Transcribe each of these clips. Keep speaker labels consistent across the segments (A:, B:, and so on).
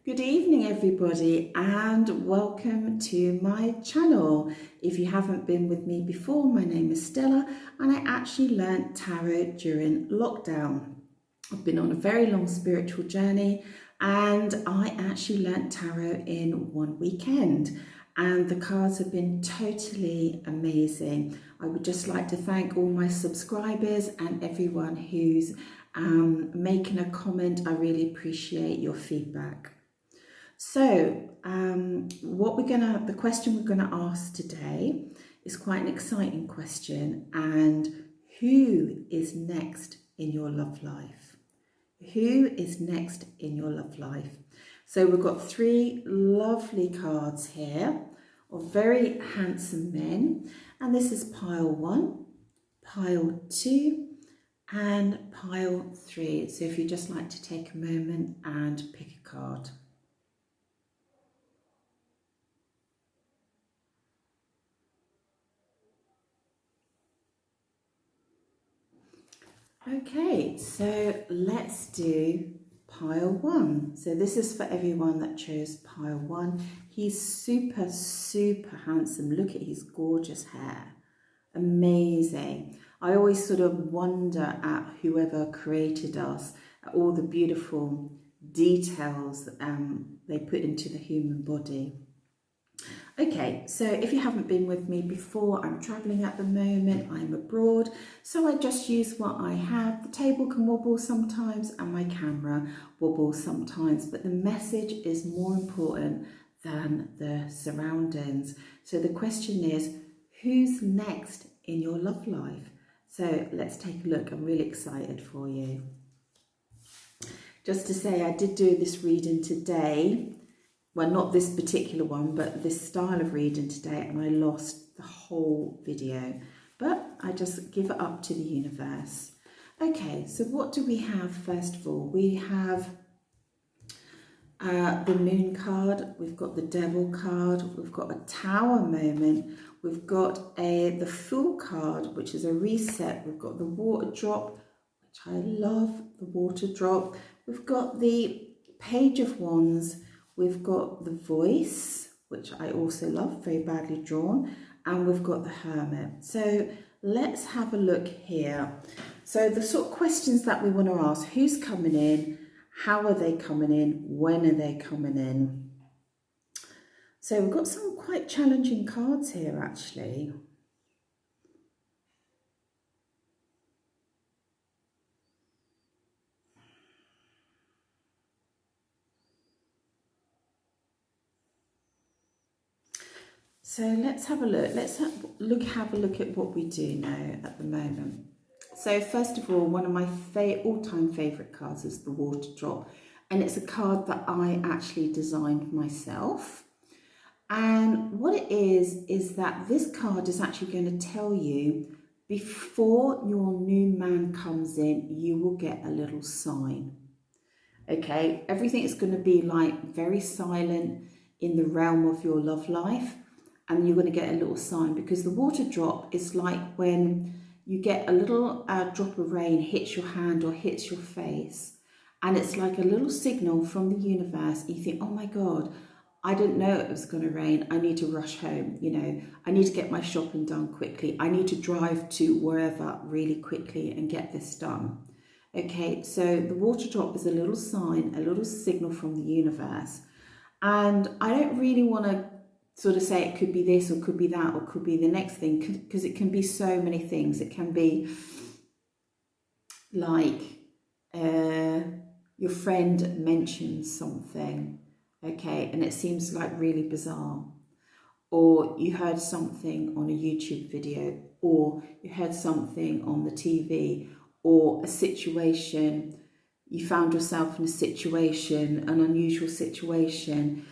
A: Good evening everybody and welcome to my channel. If you haven't been with me before, my name is Stella and I actually learnt tarot during lockdown. I've been on a very long spiritual journey and I actually learnt tarot in one weekend and the cards have been totally amazing. I would just like to thank all my subscribers and everyone who's making a comment. I really appreciate your feedback. So the question we're gonna ask today is quite an exciting question. And who is next in your love life? Who is next in your love life? So we've got three lovely cards here of very handsome men. And this is pile 1, pile 2, and pile 3. So if you'd just like to take a moment and pick a card. Okay, so let's do pile 1. So this is for everyone that chose pile 1. He's super, super handsome. Look at his gorgeous hair. Amazing. I always sort of wonder at whoever created us, at all the beautiful details they put into the human body. Okay, so if you haven't been with me before, I'm travelling at the moment, I'm abroad, so I just use what I have. The table can wobble sometimes and my camera wobbles sometimes, but the message is more important than the surroundings. So the question is, who's next in your love life? So let's take a look. I'm really excited for you. Just to say, I did do this reading today. Well, not this particular one, but this style of reading today, and I lost the whole video. But I just give it up to the universe. Okay, so what do we have first of all? We have the Moon card, we've got the Devil card, we've got a Tower moment, we've got the Fool card, which is a reset, we've got the Water Drop, which I love, the Water Drop, we've got the Page of Wands, we've got the Voice, which I also love, very badly drawn, and we've got the Hermit. So let's have a look here. So the sort of questions that we want to ask: who's coming in? How are they coming in? When are they coming in? So we've got some quite challenging cards here, actually. So let's have a look. Let's have a look at what we do know at the moment. So first of all, one of my all-time favourite cards is the Water Drop. And it's a card that I actually designed myself. And what it is that this card is actually going to tell you, before your new man comes in, you will get a little sign. Okay, everything is going to be like very silent in the realm of your love life. And you're going to get a little sign, because the water drop is like when you get a little drop of rain hits your hand or hits your face, and it's like a little signal from the universe. You think, oh my God, I didn't know it was going to rain. I need to rush home. You know, I need to get my shopping done quickly. I need to drive to wherever really quickly and get this done. Okay, so the water drop is a little sign, a little signal from the universe. And I don't really want to sort of say it could be this or could be that or could be the next thing, because it can be so many things. It can be like your friend mentions something, okay, and it seems like really bizarre, or you heard something on a YouTube video, or you heard something on the TV, or a situation, you found yourself in a situation, an unusual situation.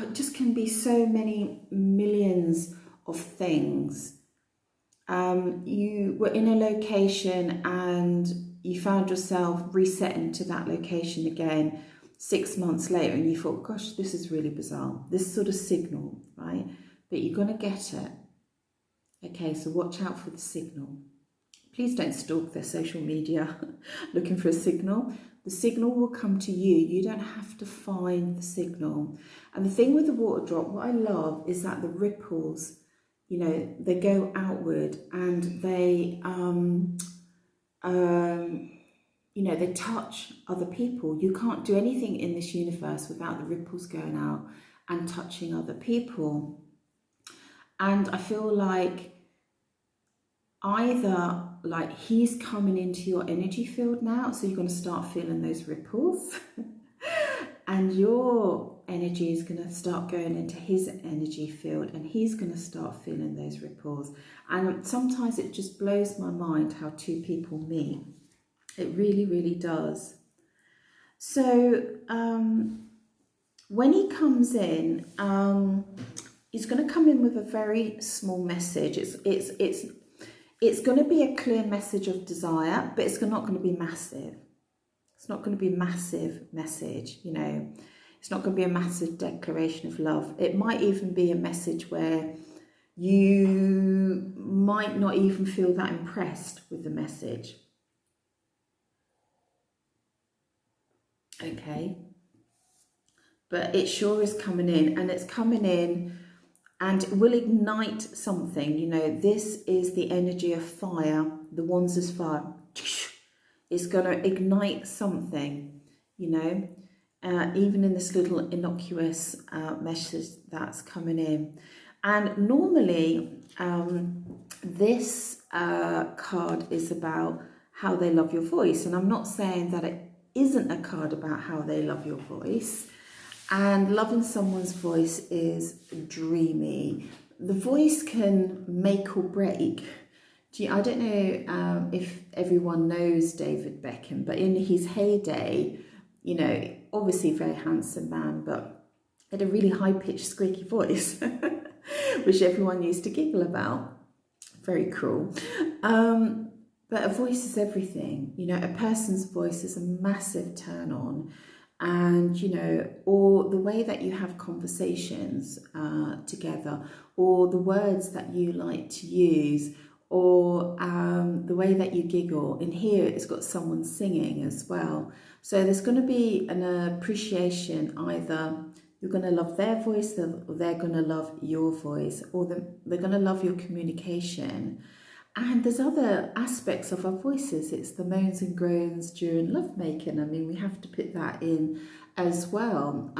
A: It just can be so many millions of things. You were in a location and you found yourself resetting to that location again 6 months later, and you thought, gosh, this is really bizarre, this sort of signal, right? But you're going to get it. Okay, so watch out for the signal. Please don't stalk their social media looking for a signal, The signal will come to you. You don't have to find the signal. And the thing with the water drop, what I love is that the ripples, you know, they go outward and they, you know, they touch other people. You can't do anything in this universe without the ripples going out and touching other people. And I feel like either like he's coming into your energy field now, so you're going to start feeling those ripples and your energy is going to start going into his energy field and he's going to start feeling those ripples. And sometimes it just blows my mind how two people meet. It really, really does. So when he comes in, he's going to come in with a very small message. It's going to be a clear message of desire, but it's not going to be massive. It's not going to be a massive message, you know. It's not going to be a massive declaration of love. It might even be a message where you might not even feel that impressed with the message. Okay. But it sure is coming in, and it's coming in and will ignite something. You know, this is the energy of fire. The wands is fire. It's going to ignite something, you know, even in this little innocuous message that's coming in. And normally this card is about how they love your voice. And I'm not saying that it isn't a card about how they love your voice. And loving someone's voice is dreamy. The voice can make or break. I don't know if everyone knows David Beckham, but in his heyday, you know, obviously a very handsome man, but had a really high-pitched, squeaky voice, which everyone used to giggle about. Very cruel. But a voice is everything. You know, a person's voice is a massive turn on. And, you know, or the way that you have conversations together, or the words that you like to use, or the way that you giggle. In here, it's got someone singing as well. So there's going to be an appreciation. Either you're going to love their voice, or they're going to love your voice, or they're going to love your communication. And there's other aspects of our voices. It's the moans and groans during lovemaking. I mean, we have to put that in as well.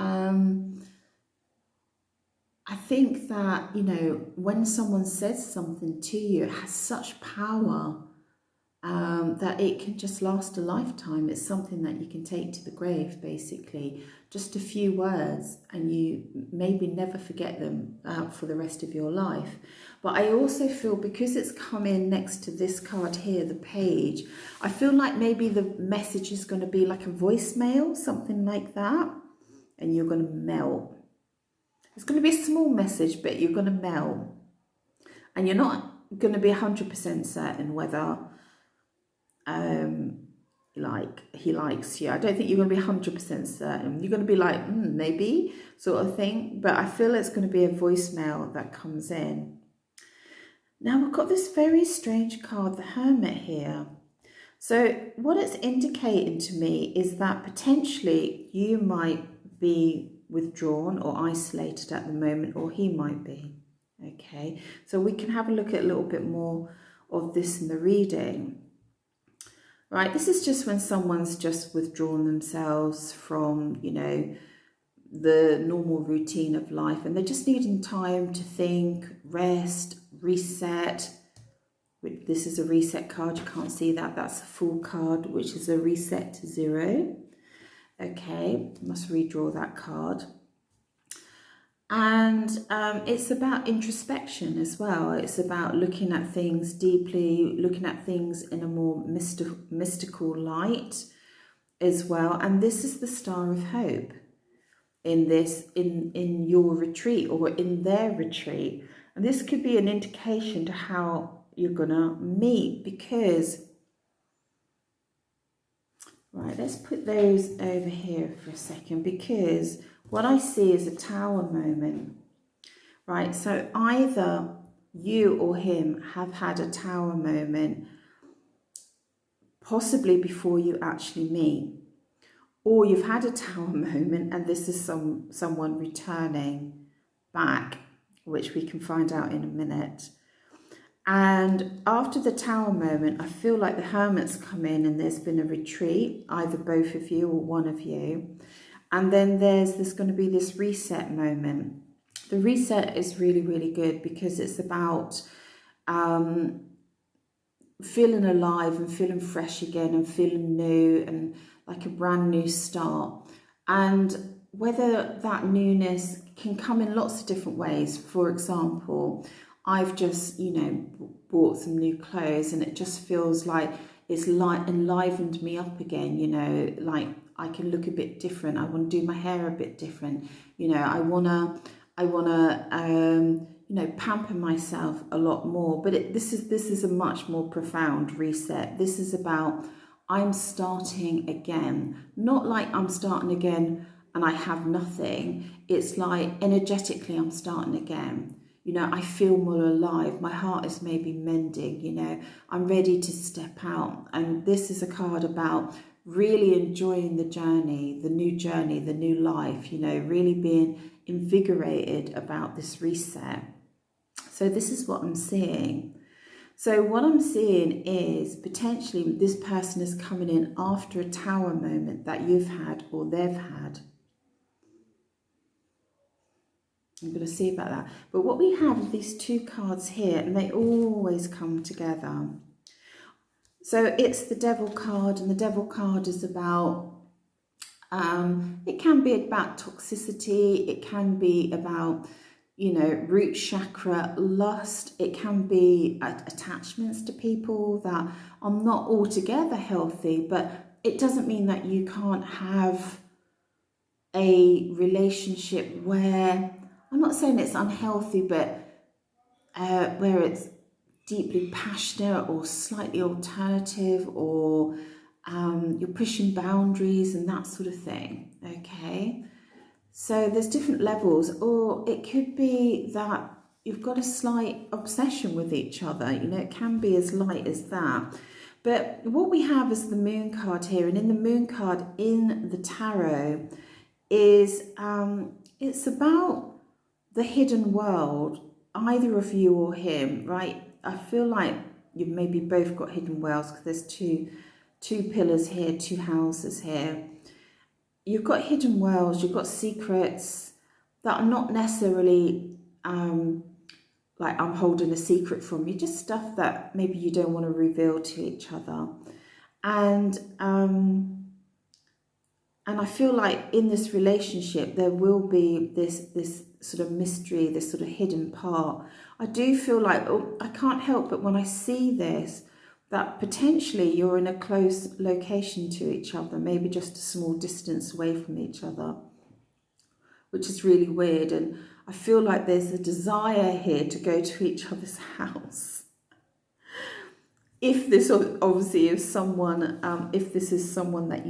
A: I think that, you know, when someone says something to you, it has such power that it can just last a lifetime. It's something that you can take to the grave, basically. Just a few words, and you maybe never forget them for the rest of your life. But I also feel, because it's come in next to this card here, the page, I feel like maybe the message is going to be like a voicemail, something like that, and you're going to melt. It's going to be a small message, but you're going to melt. And you're not going to be 100% certain whether like he likes you. I don't think you're going to be 100% certain. You're going to be like, maybe, sort of thing. But I feel it's going to be a voicemail that comes in. Now we've got this very strange card, the Hermit here. So what it's indicating to me is that potentially you might be withdrawn or isolated at the moment, or he might be. Okay, so we can have a look at a little bit more of this in the reading. Right, this is just when someone's just withdrawn themselves from, you know, the normal routine of life, and they're just needing time to think, rest, reset. This is a reset card. You can't see that. That's a full card, which is a reset to 0. Okay, must redraw that card. And it's about introspection as well. It's about looking at things deeply, looking at things in a more mystical light as well. And this is the Star of Hope in this, in your retreat, or in their retreat. And this could be an indication to how you're gonna meet, because, right, let's put those over here for a second, because what I see is a tower moment, right? So either you or him have had a tower moment, possibly before you actually meet. or you've had a tower moment and this is someone returning back, which we can find out in a minute. And after the tower moment, I feel like the hermit's come in and there's been a retreat, either both of you or one of you. And then there's going to be this reset moment. The reset is really, really good because it's about feeling alive and feeling fresh again and feeling new and like a brand new start. And whether that newness can come in lots of different ways. For example, I've just, bought some new clothes and it just feels like it's enlivened me up again, like I can look a bit different. I want to do my hair a bit different. I wanna pamper myself a lot more. But this is a much more profound reset. This is about I'm starting again. Not like I'm starting again and I have nothing. It's like energetically I'm starting again. I feel more alive. My heart is maybe mending, I'm ready to step out. And this is a card about really enjoying the journey, the new life, really being invigorated about this reset. So this is what I'm seeing. So what I'm seeing is potentially this person is coming in after a tower moment that you've had or they've had. I'm going to see about that. But what we have are these two cards here, and they always come together. So it's the Devil card, and the Devil card is about, it can be about toxicity, it can be about, root chakra, lust, it can be attachments to people that are not altogether healthy, but it doesn't mean that you can't have a relationship where, I'm not saying it's unhealthy, but where it's deeply passionate or slightly alternative, or you're pushing boundaries and that sort of thing, okay? So there's different levels, or it could be that you've got a slight obsession with each other, it can be as light as that. But what we have is the Moon card here, and in the Moon card in the tarot is, it's about the hidden world, either of you or him, right? I feel like you've maybe both got hidden worlds because there's two pillars here, two houses here. You've got hidden worlds, you've got secrets that are not necessarily like I'm holding a secret from you, just stuff that maybe you don't want to reveal to each other. And I feel like in this relationship there will be this sort of mystery, this sort of hidden part. I do feel like, I can't help but when I see this, that potentially you're in a close location to each other, maybe just a small distance away from each other, which is really weird. And I feel like there's a desire here to go to each other's house. If this obviously is someone, if this is someone that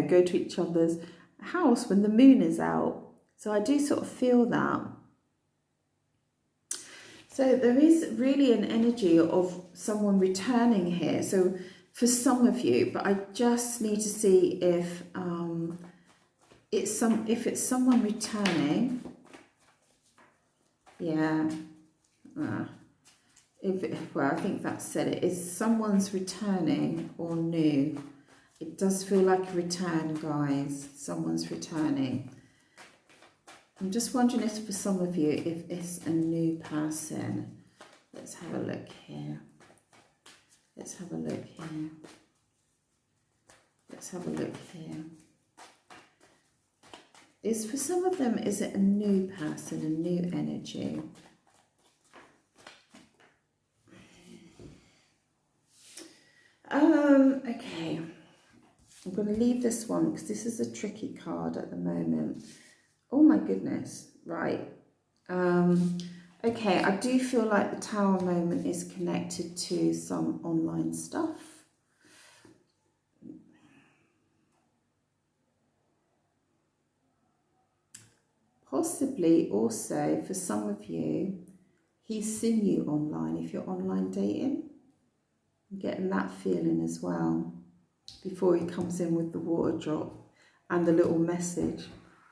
A: go to each other's house when the moon is out. So I do sort of feel that. So there is really an energy of someone returning here. So for some of you, but I just need to see if it's someone returning. Yeah. Well, I think that said it. Is someone's returning or new? It does feel like a return, guys. Someone's returning. I'm just wondering if for some of you, if it's a new person. Let's have a look here. Let's have a look here. Let's have a look here. Is for some of them, is it a new person, a new energy? Okay. I'm going to leave this one because this is a tricky card at the moment. Oh my goodness. Right. Okay, I do feel like the Tower moment is connected to some online stuff. Possibly also for some of you, he's seen you online if you're online dating. I'm getting that feeling as well before he comes in with the water drop. and the little message,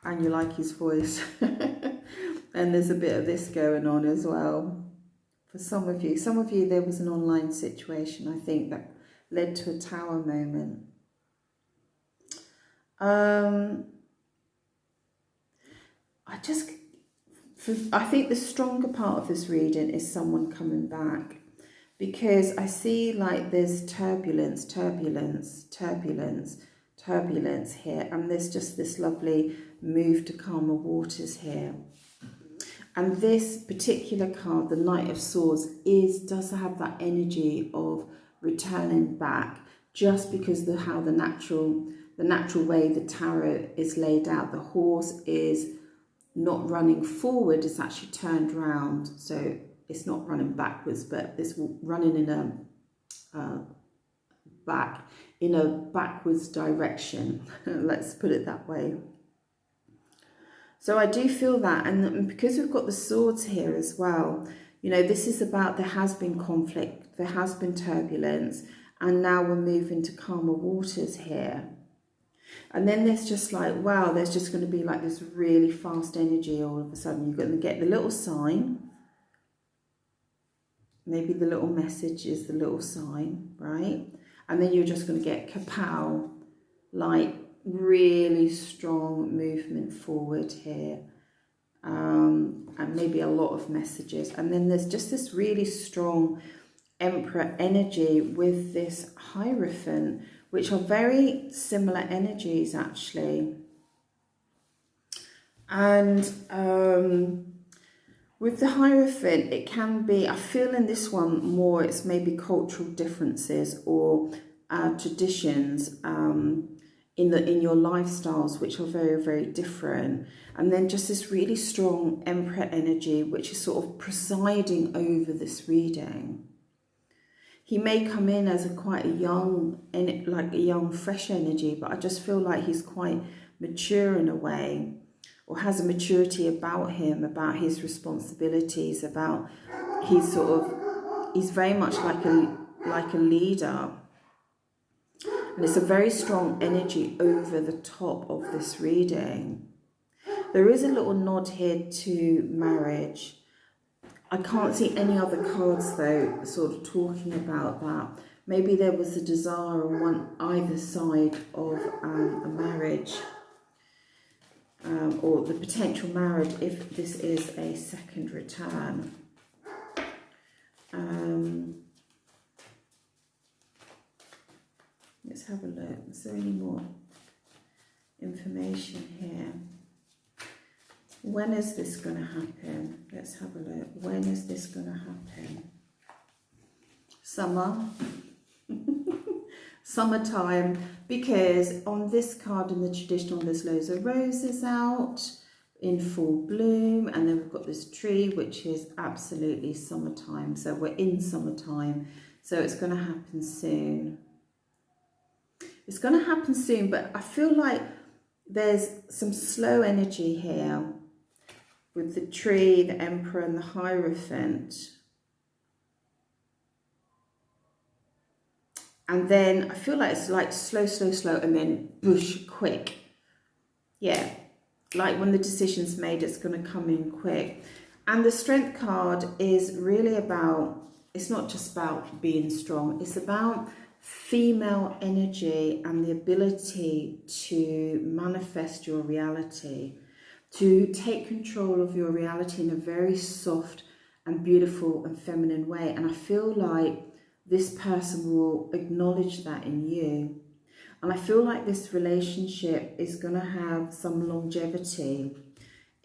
A: and you like his voice. And there's a bit of this going on as well. For some of you, there was an online situation, I think, that led to a tower moment. I think the stronger part of this reading is someone coming back, because I see like there's turbulence here, and there's just this lovely move to calmer waters here. And this particular card, the Knight of Swords, does have that energy of returning back, just because how the natural way the tarot is laid out. The horse is not running forward, it's actually turned round, so it's not running backwards, but it's running in a backwards direction. Let's put it that way. So I do feel that, and because we've got the swords here as well, you know, this is about, there has been conflict, there has been turbulence, and now we're moving to calmer waters here. And then there's just like, wow, there's just going to be like this really fast energy all of a sudden. You're going to get the little sign. Maybe the little message is the little sign, right? And then you're just going to get kapow, like really strong movement forward here. And maybe a lot of messages. And then there's just this really strong Emperor energy with this Hierophant, which are very similar energies actually. And with the Hierophant, it can be, I feel in this one more, it's maybe cultural differences or traditions in your lifestyles, which are very, very different. And then just this really strong Emperor energy, which is sort of presiding over this reading. He may come in as quite a young, fresh energy, but I just feel like he's quite mature in a way, or has a maturity about him, about his responsibilities, about he's very much like a leader. And it's a very strong energy over the top of this reading. There is a little nod here to marriage. I can't see any other cards though sort of talking about that. Maybe there was a desire on either side of a marriage, or the potential marriage if this is a second return. Let's have a look. Is there any more information here? When is this going to happen? Let's have a look. When is this going to happen? Summer. Summertime. Because on this card in the traditional, there's loads of roses out in full bloom. And then we've got this tree, which is absolutely summertime. So we're in summertime. So it's going to happen soon. It's going to happen soon, but I feel like there's some slow energy here with the tree, the Emperor and the Hierophant. And then I feel like it's like slow, and then boosh, quick. Yeah, like when the decision's made, it's going to come in quick. And the Strength card is really about, it's not just about being strong, it's about female energy and the ability to manifest your reality, to take control of your reality in a very soft and beautiful and feminine way. And I feel like this person will acknowledge that in you. And I feel like this relationship is going to have some longevity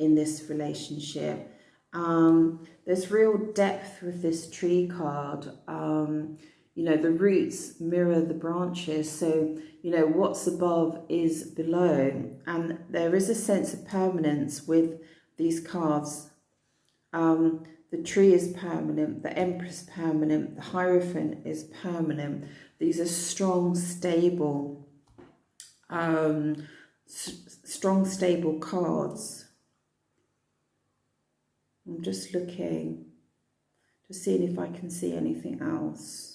A: in this relationship. There's real depth with this tree card. You know, the roots mirror the branches. So, you know, what's above is below. And there is a sense of permanence with these cards. The tree is permanent. The Empress is permanent. The Hierophant is permanent. These are strong, stable, stable cards. I'm just looking, just seeing if I can see anything else.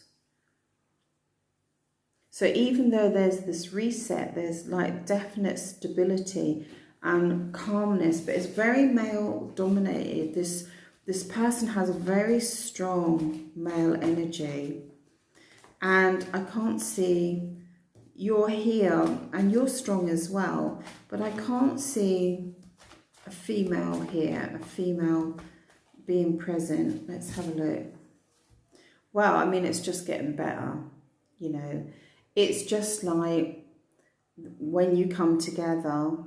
A: So even though there's this reset, there's like definite stability and calmness, but it's very male dominated. This person has a very strong male energy, and I can't see, you're here and you're strong as well, but I can't see a female here, a female being present. Let's have a look. Well, I mean, it's just getting better, you know. It's just like when you come together,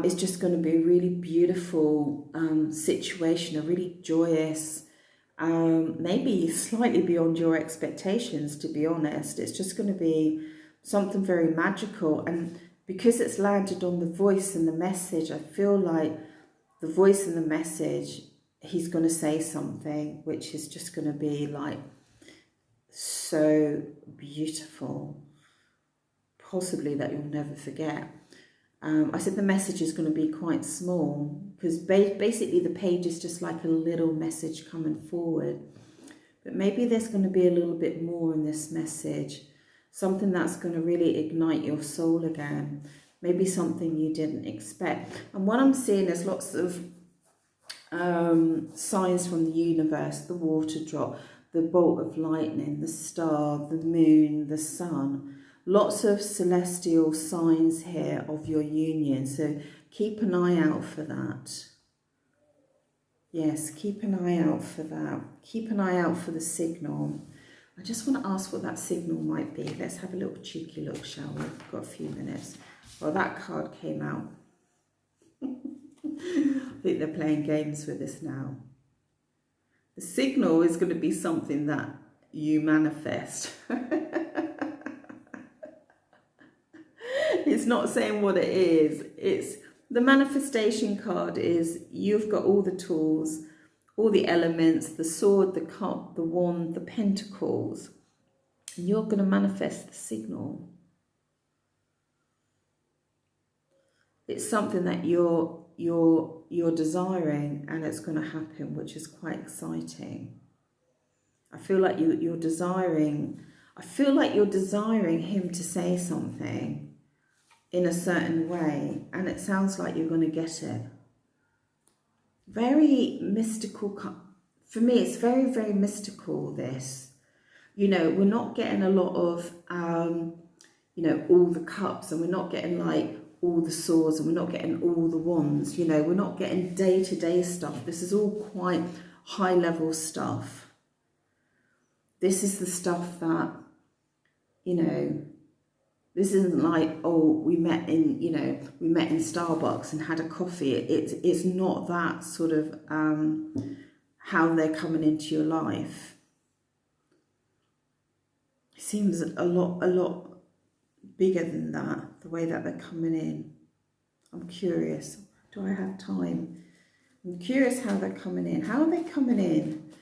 A: it's just going to be a really beautiful situation, a really joyous, maybe slightly beyond your expectations, to be honest. It's just going to be something very magical. And because it's landed on the voice and the message, I feel like the voice and the message, he's going to say something which is just going to be like so beautiful, possibly that you'll never forget. I said the message is going to be quite small, because basically the page is just like a little message coming forward. But maybe there's going to be a little bit more in this message, something that's going to really ignite your soul again, maybe something you didn't expect. And what I'm seeing is lots of signs from the universe: the water drop, the bolt of lightning, the star, the moon, the sun. Lots of celestial signs here of your union. So keep an eye out for that. Yes, keep an eye out for that. Keep an eye out for the signal. I just want to ask what that signal might be. Let's have a little cheeky look, shall we? We've got a few minutes. Well, that card came out. I think they're playing games with us now. The signal is going to be something that you manifest. It's not saying what it is. It's the manifestation card is you've got all the tools, all the elements, the sword, the cup, the wand, the pentacles. And you're going to manifest the signal. It's something that you're desiring, and it's going to happen, which is quite exciting. I feel like you're desiring. I feel like you're desiring him to say something in a certain way, and it sounds like you're going to get it. Very mystical. For me, it's very, very mystical, this. You know, we're not getting a lot of, you know, all the cups, and we're not getting like all the swords, and we're not getting all the wands. You know, we're not getting day-to-day stuff. This is all quite high-level stuff. This is the stuff that, you know, this isn't like, oh, we met in Starbucks and had a coffee. It's not that sort of how they're coming into your life. It seems a lot bigger than that, the way that they're coming in. I'm curious. Do I have time? I'm curious how they're coming in. How are they coming in?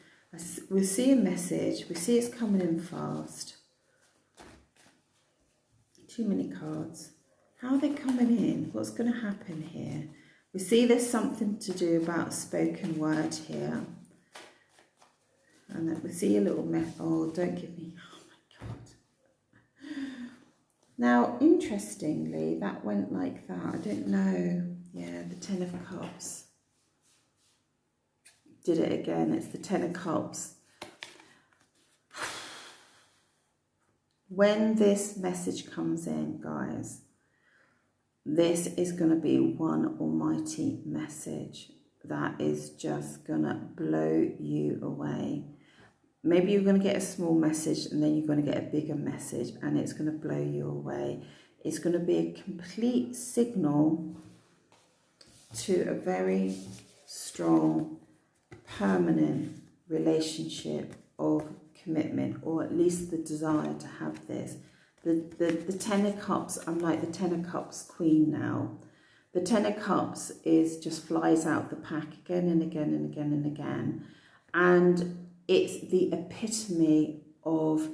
A: We see a message. We see it's coming in fast. Too many cards. How are they coming in? What's going to happen here? We see there's something to do about spoken word here. And then we see a little oh, don't give me... Oh my God. Now, interestingly, that went like that. I don't know. Yeah, the Ten of Cups. Did it again. It's the Ten of Cups. When this message comes in, guys, this is going to be one almighty message that is just going to blow you away. Maybe you're going to get a small message, and then you're going to get a bigger message, and it's going to blow you away. It's going to be a complete signal to a very strong, permanent relationship of commitment, or at least the desire to have this. The Ten of Cups, I'm like the Ten of Cups queen now. The Ten of Cups is just flies out the pack again and again and again and again. And it's the epitome of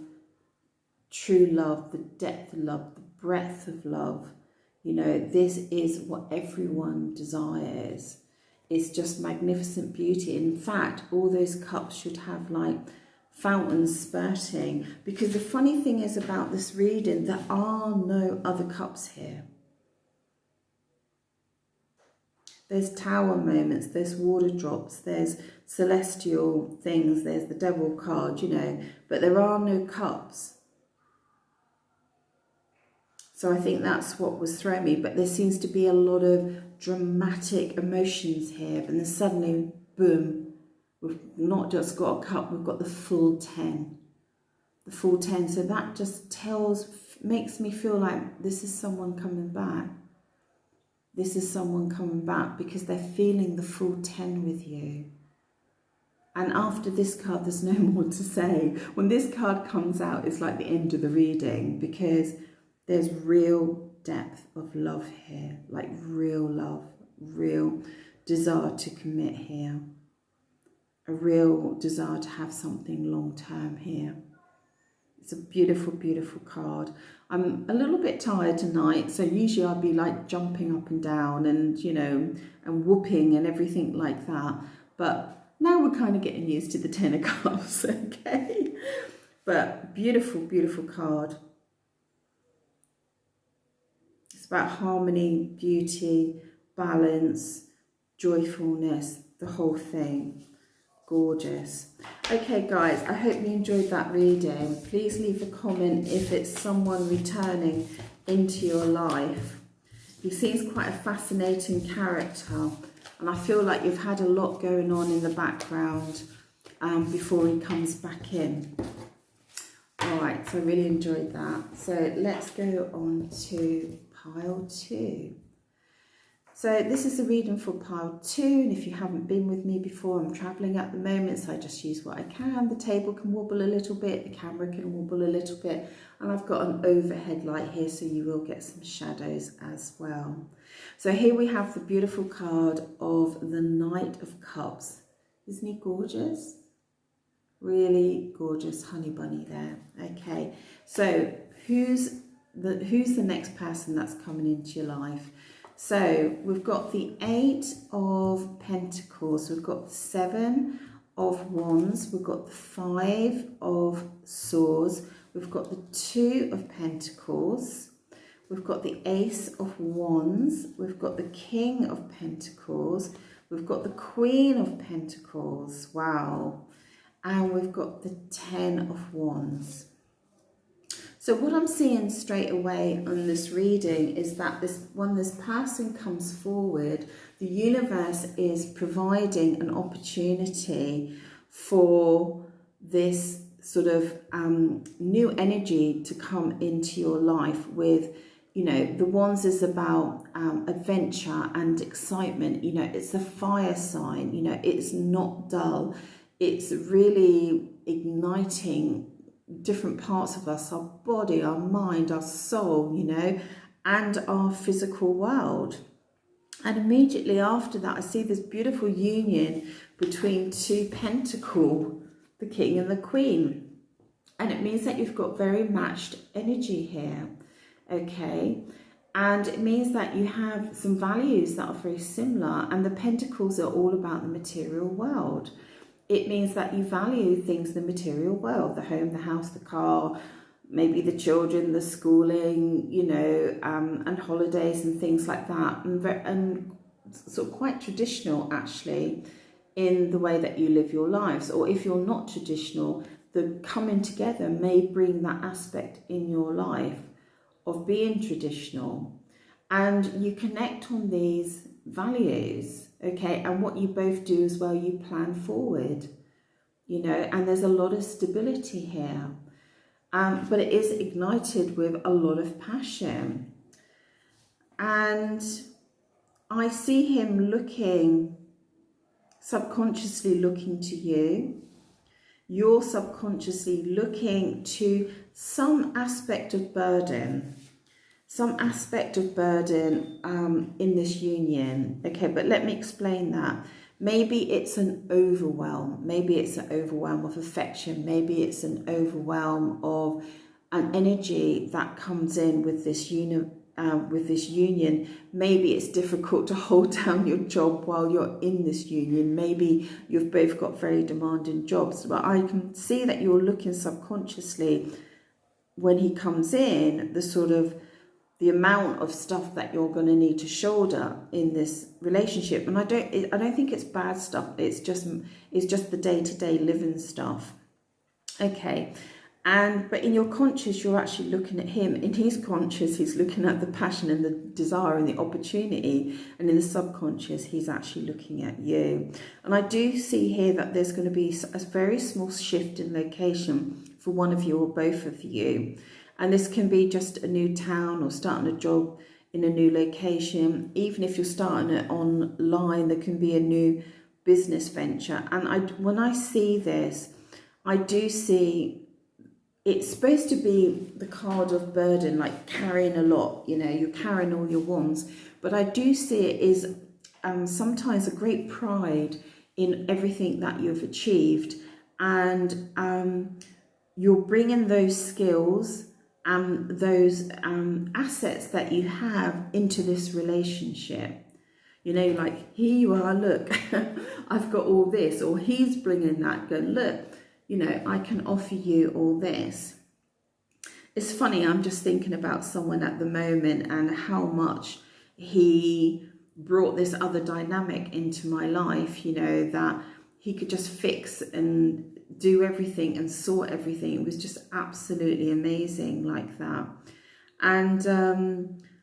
A: true love, the depth of love, the breadth of love. You know, this is what everyone desires. It's just magnificent beauty. In fact, all those cups should have like fountains spurting. Because the funny thing is about this reading, there are no other cups here. There's tower moments, there's water drops, there's celestial things, there's the devil card, you know, but there are no cups. So I think that's what was throwing me, but there seems to be a lot of dramatic emotions here, and then suddenly, boom, we've not just got a cup, we've got the full 10. The full 10, so that just makes me feel like this is someone coming back. This is someone coming back because they're feeling the full 10 with you. And after this card, there's no more to say. When this card comes out, it's like the end of the reading, because there's real depth of love here, like real love, real desire to commit here, a real desire to have something long term here. It's a beautiful, beautiful card. I'm a little bit tired tonight, so usually I'd be like jumping up and down and, you know, and whooping and everything like that. But now we're kind of getting used to the 10 of cups, okay? But beautiful, beautiful card. It's about harmony, beauty, balance, joyfulness, the whole thing. Gorgeous. Okay guys, I hope you enjoyed that reading. Please leave a comment if it's someone returning into your life. He seems quite a fascinating character, and I feel like you've had a lot going on in the background before he comes back in. Alright, so I really enjoyed that. So let's go on to pile 2. So this is a reading for pile 2, and if you haven't been with me before, I'm travelling at the moment, so I just use what I can. The table can wobble a little bit, the camera can wobble a little bit, and I've got an overhead light here, so you will get some shadows as well. So here we have the beautiful card of the Knight of Cups. Isn't he gorgeous? Really gorgeous honey bunny there. Okay, so who's the next person that's coming into your life? So we've got the 8 of Pentacles, we've got the 7 of Wands, we've got the 5 of Swords, we've got the 2 of Pentacles, we've got the Ace of Wands, we've got the King of Pentacles, we've got the Queen of Pentacles, wow, and we've got the 10 of Wands. So what I'm seeing straight away on this reading is that when this person comes forward, the universe is providing an opportunity for this sort of new energy to come into your life with, you know, the Wands is about adventure and excitement. You know, it's a fire sign, you know, it's not dull. It's really igniting different parts of us, our body, our mind, our soul, you know, and our physical world. And immediately after that, I see this beautiful union between 2 pentacles, the King and the Queen. And it means that you've got very matched energy here, okay? And it means that you have some values that are very similar, and the pentacles are all about the material world. It means that you value things in the material world, the home, the house, the car, maybe the children, the schooling, you know, and holidays and things like that. And sort of quite traditional, actually, in the way that you live your lives. Or if you're not traditional, the coming together may bring that aspect in your life of being traditional. And you connect on these values, okay, and what you both do as well, you plan forward, you know, and there's a lot of stability here, but it is ignited with a lot of passion. And I see him looking, subconsciously looking to you. You're subconsciously looking to some aspect of burden. Some aspect of burden in this union. Okay, but let me explain that. Maybe it's an overwhelm. Maybe it's an overwhelm of affection. Maybe it's an overwhelm of an energy that comes in with this with this union. Maybe it's difficult to hold down your job while you're in this union. Maybe you've both got very demanding jobs, but I can see that you're looking subconsciously when he comes in, the amount of stuff that you're going to need to shoulder in this relationship. And I don't think it's bad stuff. It's just the day-to-day living stuff. Okay. But in your conscious, you're actually looking at him. In his conscious, he's looking at the passion and the desire and the opportunity. And in the subconscious, he's actually looking at you. And I do see here that there's going to be a very small shift in location for one of you or both of you. And this can be just a new town or starting a job in a new location. Even if you're starting it online, there can be a new business venture. And when I see this, I do see it's supposed to be the card of burden, like carrying a lot, you're carrying all your wands. But I do see it is sometimes a great pride in everything that you've achieved. And you're bringing those skills and those assets that you have into this relationship. Like, here you are, look, I've got all this. Or he's bringing that, going, look, I can offer you all this. It's funny, I'm just thinking about someone at the moment and how much he brought this other dynamic into my life, that he could just fix and do everything and sort everything. It was just absolutely amazing like that. And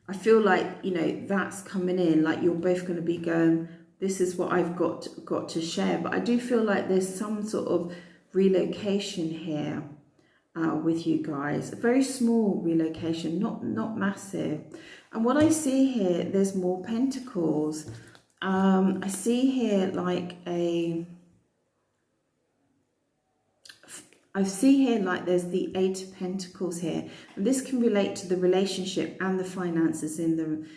A: I feel like, that's coming in, like you're both going to be going, this is what I've got to share. But I do feel like there's some sort of relocation here with you guys. A very small relocation, not massive. And what I see here, there's more pentacles. I see here like there's the 8 of Pentacles here, and this can relate to the relationship and the finances in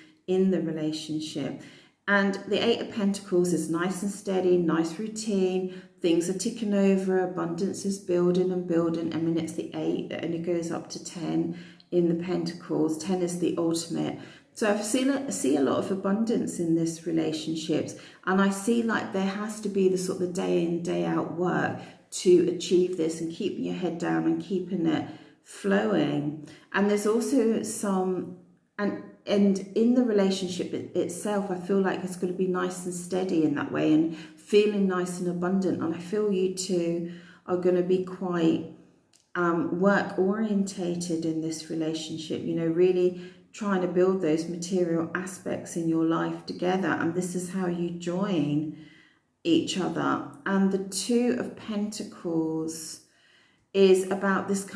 A: the relationship. And the 8 of Pentacles is nice and steady, nice routine. Things are ticking over, abundance is building and building. And then it's the 8 that only goes up to 10 in the Pentacles. 10 is the ultimate. So I see a lot of abundance in this relationships. And I see like there has to be the sort of day in, day out work to achieve this and keeping your head down and keeping it flowing. And there's also some, and in the relationship itself, I feel like it's going to be nice and steady in that way and feeling nice and abundant. And I feel you two are going to be quite work orientated in this relationship, really trying to build those material aspects in your life together. And this is how you join each other. And the 2 of Pentacles is about this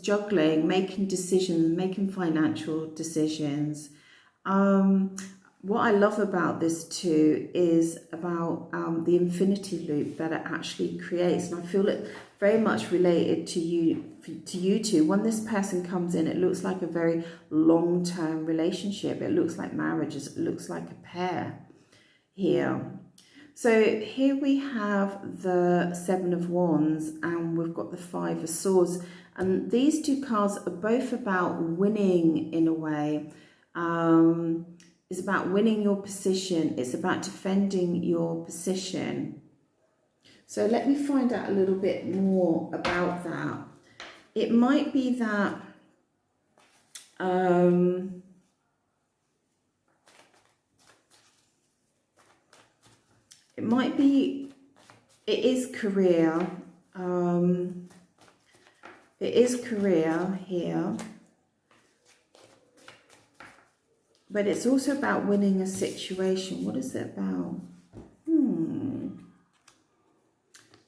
A: juggling, making decisions, making financial decisions. What I love about this too is about the infinity loop that it actually creates. And I feel it very much related to you two. When this person comes in, it looks like a very long-term relationship. It looks like marriages. It looks like a pair here. So here we have the 7 of Wands and we've got the 5 of Swords. And these 2 cards are both about winning in a way. It's about winning your position. It's about defending your position. So let me find out a little bit more about that. It might be that it is career. It is career here. But it's also about winning a situation. What is it about?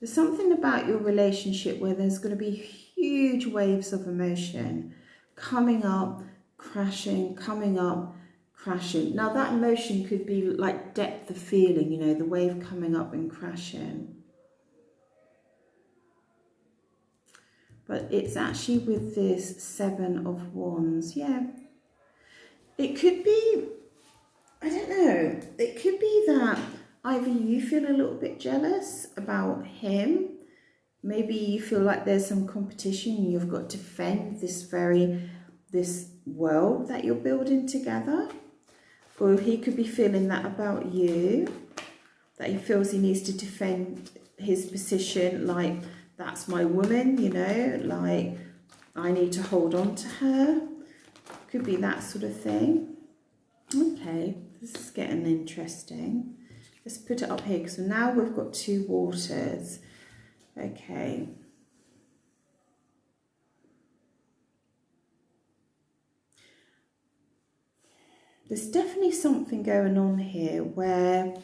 A: There's something about your relationship where there's going to be huge waves of emotion coming up, crashing, coming up, crashing. Now that emotion could be like depth of feeling, the wave coming up and crashing. But it's actually with this 7 of Wands. Yeah. It could be, I don't know, it could be that either you feel a little bit jealous about him. Maybe you feel like there's some competition and you've got to defend this very this world that you're building together. Or he could be feeling that about you, that he feels he needs to defend his position, like, that's my woman, you know, like, I need to hold on to her. Could be that sort of thing. Okay, this is getting interesting. Let's put it up here, because now we've got 2 waters. Okay. There's definitely something going on here where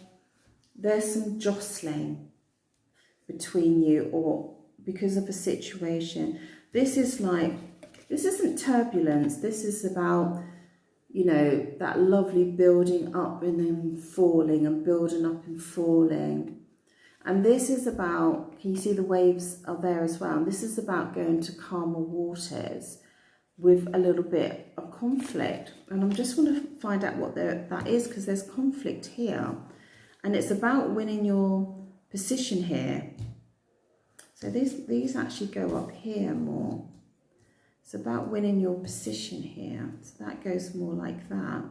A: there's some jostling between you, or because of a situation. This is like, this isn't turbulence. This is about, you know, that lovely building up and then falling and building up and falling. And this is about, can you see the waves are there as well? And this is about going to calmer waters with a little bit of conflict. And I just want to find out what that is, because there's conflict here. And it's about winning your position here. So these actually go up here more. It's about winning your position here. So that goes more like that.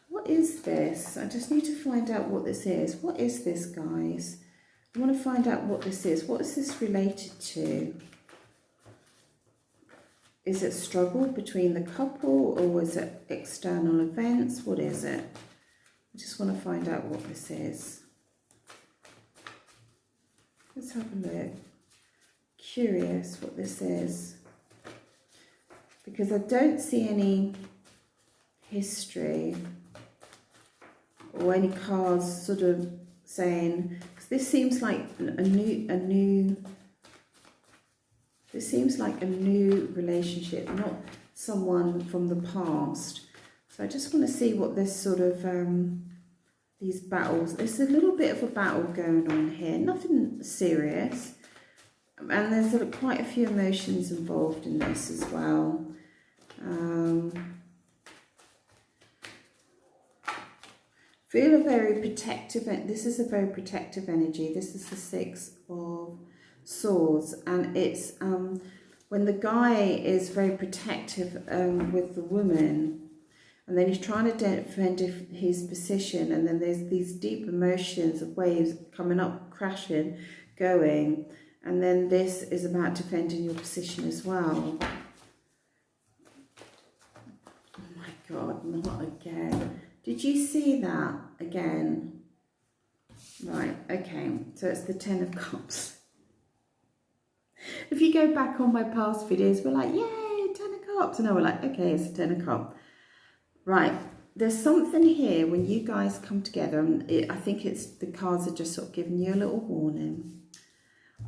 A: What is this? I just need to find out what this is. What is this, guys? I want to find out what this is. What is this related to? Is it struggle between the couple, or is it external events? What is it? I just want to find out what this is. Let's have a look. Curious what this is. Because I don't see any history or any cards sort of saying, because this seems like this seems like a new relationship, not someone from the past. So I just want to see what this sort of, these battles, there's a little bit of a battle going on here, nothing serious. And there's quite a few emotions involved in this as well. Feel a very protective, this is a very protective energy. This is the 6 of Swords, and it's when the guy is very protective with the woman, and then he's trying to defend his position, and then there's these deep emotions of waves coming up, crashing, going, and then this is about defending your position as well. Oh my God, not again. Did you see that again? Right, okay, so it's the 10 of Cups. If you go back on my past videos, we're like, yay, 10 of Cups. And now we're like, okay, it's a 10 of Cups. Right, there's something here when you guys come together, and I think it's the cards are just sort of giving you a little warning.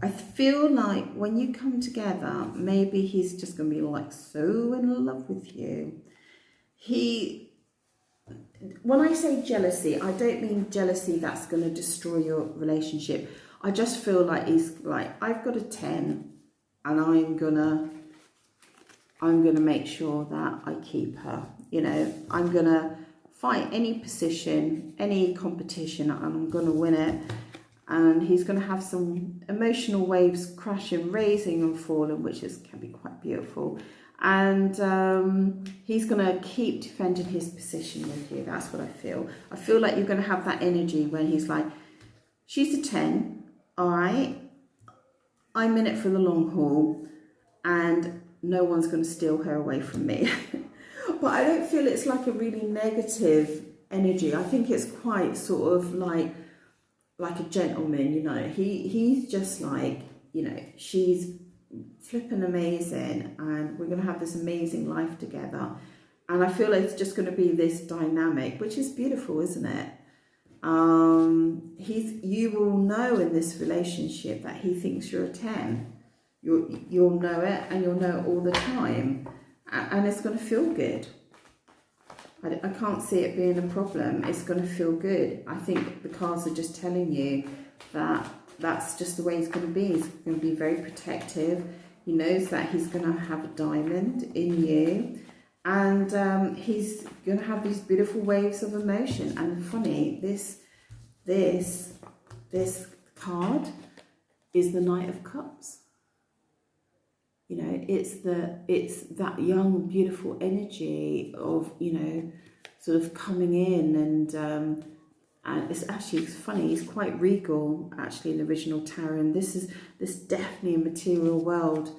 A: I feel like when you come together, maybe he's just going to be like so in love with you. When I say jealousy, I don't mean jealousy that's going to destroy your relationship. I just feel like he's like, I've got a 10 and I'm gonna make sure that I keep her. You know, I'm gonna fight any position, any competition, and I'm gonna win it. And he's gonna have some emotional waves crashing, raising and falling, which can be quite beautiful. And he's going to keep defending his position with you. That's what I feel. I feel like you're going to have that energy when he's like, she's a 10, all right? I'm in it for the long haul, and no one's going to steal her away from me. But I don't feel it's like a really negative energy. I think it's quite sort of like a gentleman, you know. He's just like, you know, she's flipping amazing, and we're going to have this amazing life together. And I feel like it's just going to be this dynamic, which is beautiful, isn't it? You will know in this relationship that he thinks you're a 10. You'll know it, and you'll know it all the time, and it's going to feel good. I can't see it being a problem. It's going to feel good. I think the cards are just telling you that that's just the way he's going to be. He's going to be very protective. He knows that he's going to have a diamond in you, and he's going to have these beautiful waves of emotion. And funny, this card is the Knight of Cups. You know, it's that young, beautiful energy of, you know, sort of coming in, and it's funny, he's quite regal actually in the original tarot, and this is definitely a material world,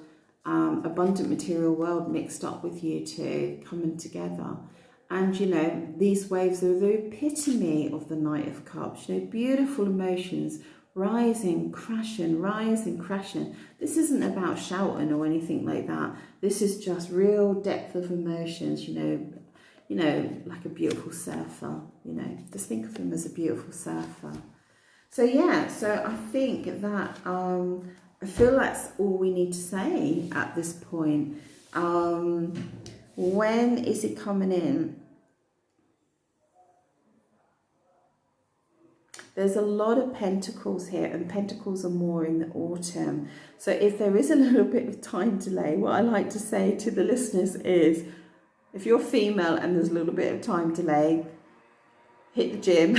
A: abundant material world mixed up with you two coming together. And you know, these waves are the epitome of the Knight of Cups. You know, beautiful emotions, rising, crashing, rising, crashing. This isn't about shouting or anything like that. This is just real depth of emotions, you know, like a beautiful surfer, you know. Just think of him as a beautiful surfer. So yeah, so I think that I feel that's all we need to say at this point. When is it coming in? There's a lot of pentacles here, and pentacles are more in the autumn. So if there is a little bit of time delay, what I like to say to the listeners is, if you're female and there's a little bit of time delay, hit the gym,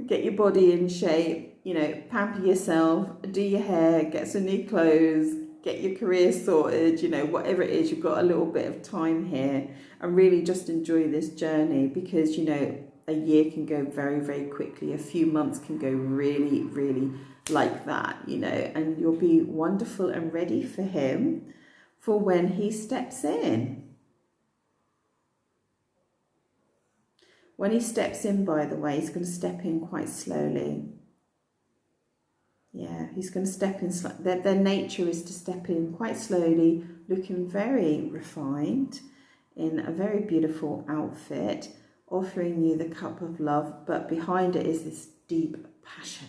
A: get your body in shape, you know, pamper yourself, do your hair, get some new clothes, get your career sorted, you know, whatever it is, you've got a little bit of time here, and really just enjoy this journey, because, you know, a year can go very, very quickly. A few months can go really, really like that, you know, and you'll be wonderful and ready for him for when he steps in. When he steps in, by the way, he's going to step in quite slowly. Yeah, he's going to step in. Their nature is to step in quite slowly, looking very refined, in a very beautiful outfit, offering you the cup of love, but behind it is this deep passion.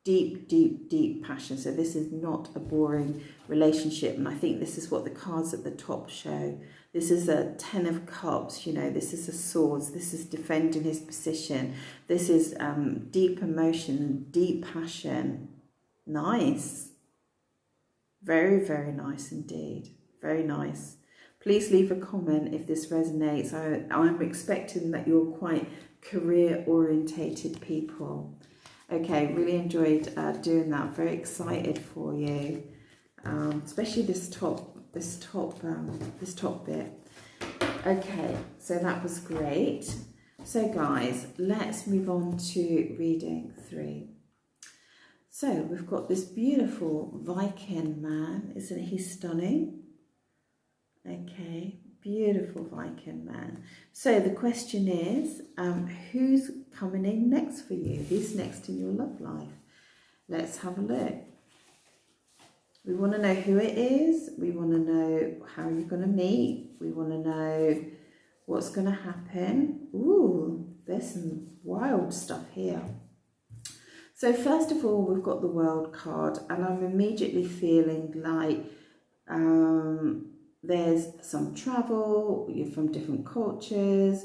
A: Deep, deep, deep passion. So this is not a boring relationship, and I think this is what the cards at the top show. This is a 10 of Cups, you know, this is a swords, this is defending his position, this is deep emotion, deep passion. Nice. Very, very nice indeed. Very nice. Please leave a comment if this resonates. I'm expecting that you're quite career-orientated people. Okay, really enjoyed doing that. Very excited for you, especially this top bit. Okay, so that was great. So guys, let's move on to reading 3. So we've got this beautiful Viking man. Isn't he stunning? Okay, beautiful Viking man. So the question is, who's coming in next for you? Who's next in your love life? Let's have a look. We want to know who it is. We want to know how you're going to meet. We want to know what's going to happen. Ooh, there's some wild stuff here. So first of all, we've got the World card, and I'm immediately feeling like there's some travel. You're from different cultures.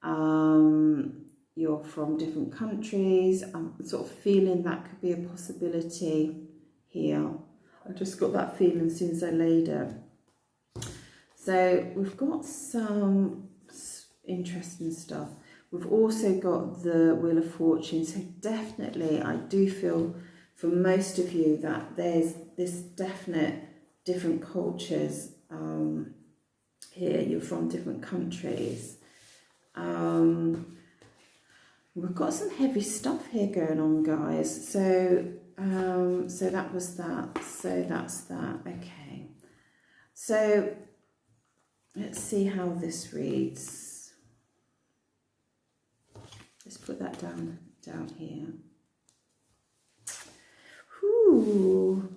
A: You're from different countries. I'm sort of feeling that could be a possibility here. I just got that feeling as soon as I laid it. So we've got some interesting stuff. We've also got the Wheel of Fortune. So definitely, I do feel for most of you that there's this definite different cultures here. You're from different countries. We've got some heavy stuff here going on, guys. So that was that. So that's that. Okay. So let's see how this reads. Let's put that down here. Whew.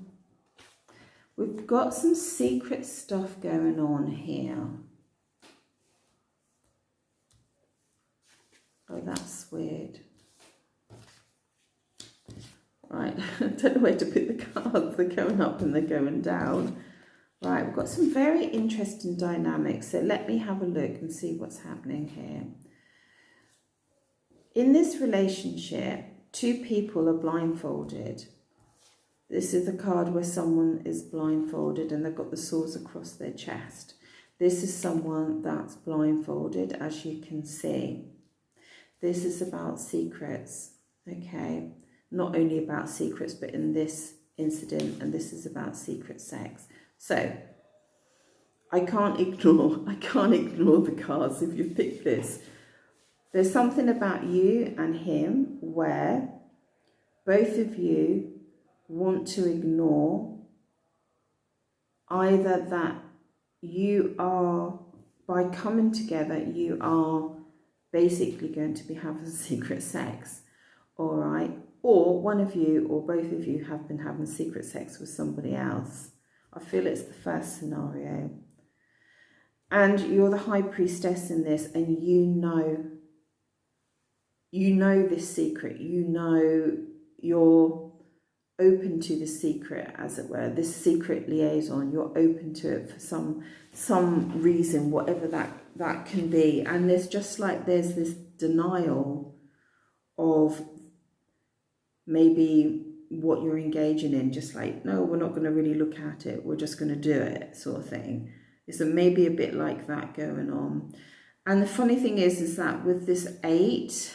A: We've got some secret stuff going on here. Oh, that's weird. Right, I don't know where to put the cards. They're going up and they're going down. Right, we've got some very interesting dynamics. So let me have a look and see what's happening here. In this relationship, 2 people are blindfolded. This is the card where someone is blindfolded and they've got the swords across their chest. This is someone that's blindfolded, as you can see. This is about secrets, okay? not only about secrets, but in this incident, and this is about secret sex. So I can't ignore the cards if you pick this. There's something about you and him where both of you want to ignore either that you are, by coming together, you are basically going to be having secret sex, all right? Or one of you or both of you have been having secret sex with somebody else. I feel it's the first scenario. And you're the high priestess in this, and you know this secret. You know you're open to the secret, as it were, this secret liaison. You're open to it for some reason, whatever that can be. And there's just like there's this denial of maybe what you're engaging in, just like, no, we're not going to really look at it, we're just going to do it, sort of thing. It's maybe a bit like that going on. And the funny thing is that with this 8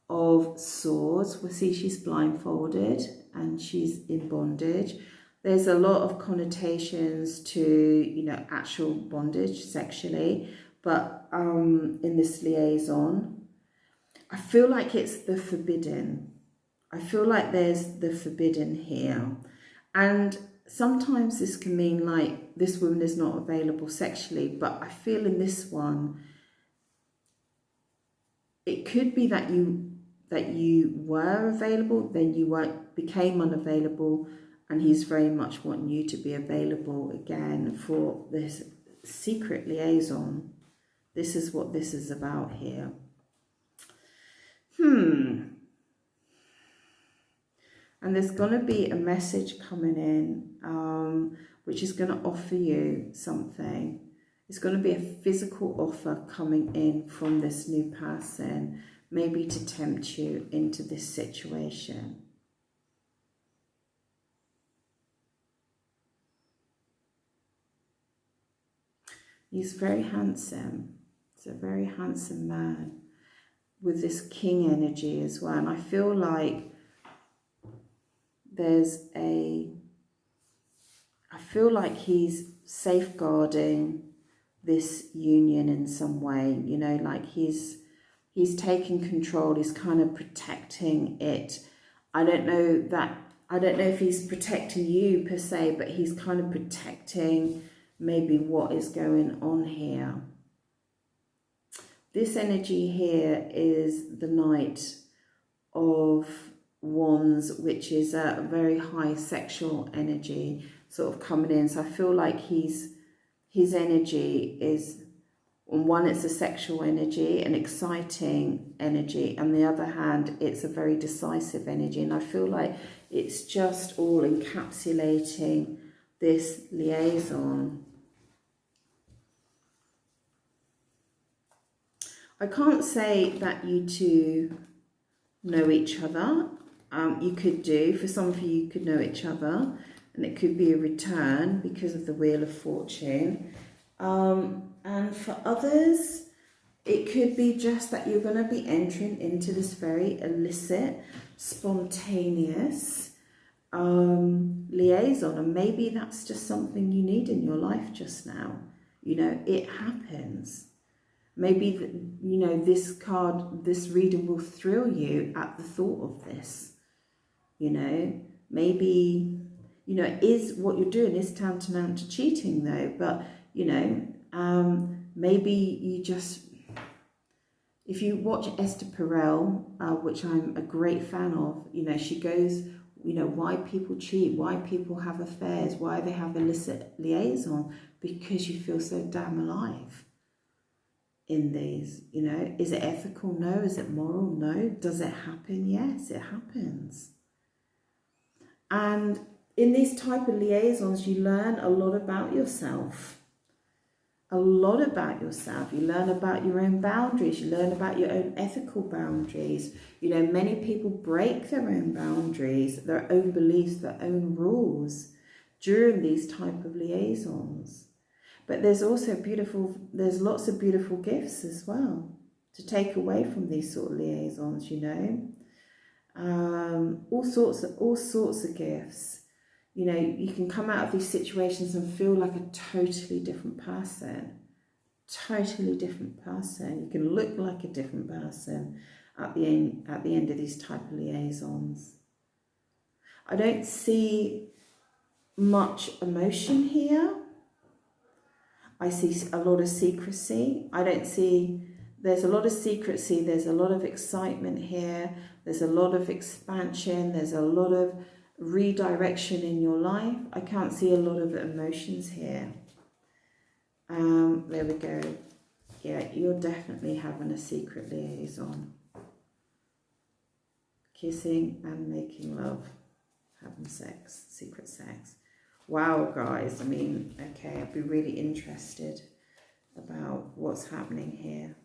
A: of Swords, we'll see she's blindfolded and she's in bondage. There's a lot of connotations to, you know, actual bondage sexually, but in this liaison, I feel like it's the forbidden. I feel like there's the forbidden here. And sometimes this can mean like this woman is not available sexually, but I feel in this one, it could be that you were available, then you became unavailable, and he's very much wanting you to be available again for this secret liaison. This is what this is about here. And there's going to be a message coming in, which is going to offer you something. It's going to be a physical offer coming in from this new person, maybe to tempt you into this situation. He's very handsome. He's a very handsome man with this king energy as well. And I feel like I feel like he's safeguarding this union in some way, you know, like he's taking control, he's kind of protecting it. I don't know if he's protecting you per se, but he's kind of protecting maybe what is going on here. This energy here is the Knight of Wands, which is a very high sexual energy sort of coming in. So I feel like his energy is, on one, it's a sexual energy, an exciting energy, and the other hand, it's a very decisive energy. And I feel like it's just all encapsulating this liaison. I can't say that you two know each other. You could do, for some of you, you could know each other, and it could be a return because of the Wheel of Fortune. And for others, it could be just that you're going to be entering into this very illicit, spontaneous liaison, and maybe that's just something you need in your life just now. You know, it happens. Maybe, you know, this reading will thrill you at the thought of this. You know, maybe, you know, is what you're doing is tantamount to cheating though, but, you know, maybe you just, if you watch Esther Perel, which I'm a great fan of, you know, she goes, you know, why people cheat, why people have affairs, why they have illicit liaison, because you feel so damn alive in these, you know. Is it ethical? No. Is it moral? No. Does it happen? Yes, it happens. And in these type of liaisons, you learn a lot about yourself. A lot about yourself. You learn about your own boundaries. You learn about your own ethical boundaries. You know, many people break their own boundaries, their own beliefs, their own rules during these type of liaisons. But there's also there's lots of beautiful gifts as well to take away from these sort of liaisons, you know. all sorts of gifts. You know, you can come out of these situations and feel like a totally different person. Totally different person. You can look like a different person at the end of these type of liaisons. I don't see much emotion here. I see a lot of secrecy. There's a lot of secrecy, there's a lot of excitement here, there's a lot of expansion, there's a lot of redirection in your life. I can't see a lot of emotions here. There we go. Yeah, you're definitely having a secret liaison. Kissing and making love, having sex, secret sex. Wow, guys, I mean, okay, I'd be really interested about what's happening here.